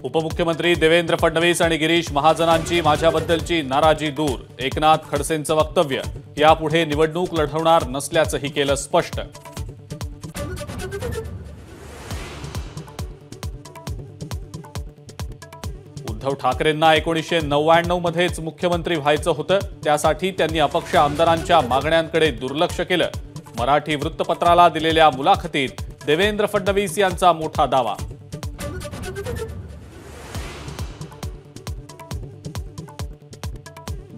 उपमुख्यमंत्री देवेंद्र फडणवीस आणि गिरीश महाजनांची माझ्याबद्दलची नाराजी दूर। एकनाथ खडसेंचं वक्तव्य, यापुढे निवडणूक लढवणार नसल्याचंही केलं स्पष्ट। उद्धव ठाकरेंना 1999 मध्येच मुख्यमंत्री व्हायचं होतं, त्यासाठी त्यांनी अपक्ष आमदारांच्या मागण्यांकडे दुर्लक्ष केलं। मराठी वृत्तपत्राला दिलेल्या मुलाखतीत देवेंद्र फडणवीस यांचा मोठा दावा।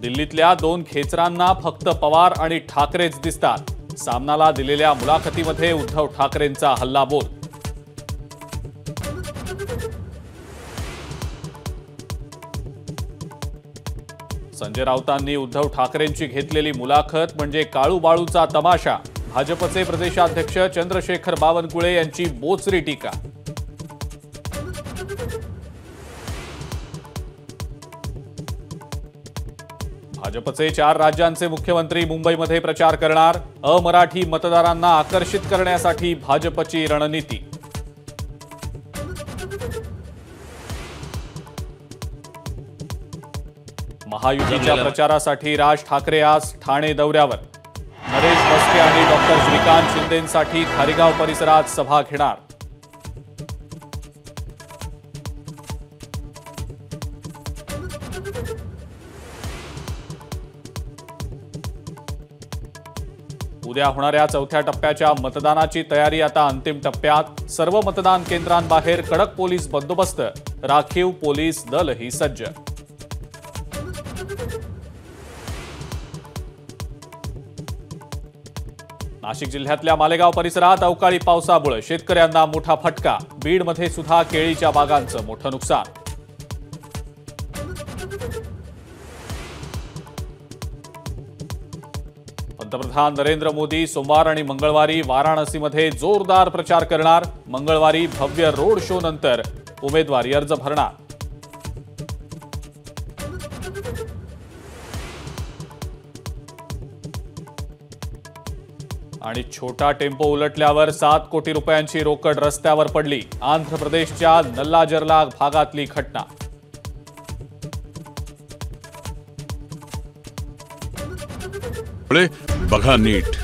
दिल्लीतल्या 2 खेचरांना फक्त पवार आणि ठाकरेच दिसतात। सामनाला दिलेल्या मुलाखतीमध्ये उद्धव ठाकरेंचा हल्लाबोल। संजय राऊतांनी उद्धव ठाकरेंची घेतलेली मुलाखत म्हणजे काळूबाळूचा तमाशा। भाजपचे प्रदेशाध्यक्ष चंद्रशेखर बावनकुळे यांची बोचरी टीका। भाजपचे 4 राज्यांचे मुख्यमंत्री मुंबईमध्ये प्रचार करणार। अमराठी मतदारांना आकर्षित करण्यासाठी भाजपची रणनीती। महायुतीच्या प्रचारासाठी राज ठाकरे आज ठाणे दौऱ्यावर। नरेश म्हस्के आणि डॉक्टर श्रीकांत शिंदेंसाठी खारीगाव परिसरात सभा घेणार। उद्या होणाऱ्या 4थ्या टप्प्याच्या मतदानाची तयारी आता अंतिम टप्प्यात। सर्व मतदान केंद्रांबाहेर कडक पोलीस बंदोबस्त, राखीव पोलीस दलही सज्ज। नाशिक जिल्ह्यातल्या मालेगाव परिसरात अवकाळी पावसामुळे शेतकऱ्यांना मोठा फटका। बीडमध्ये सुद्धा केळीच्या बागांचं मोठं नुकसान। पंतप्रधान नरेंद्र मोदी सोमवार आणि मंगळवारी वाराणसीमध्ये जोरदार प्रचार करणार। मंगळवारी भव्य रोड शो नंतर उमेदवारी अर्ज भरणार। आणि छोटा टेम्पो उलटल्यावर 7 कोटी रुपयांची रोकड रस्त्यावर पडली। आंध्र प्रदेशच्या नल्लाजर्ला भागातली घटना। बघा नीट।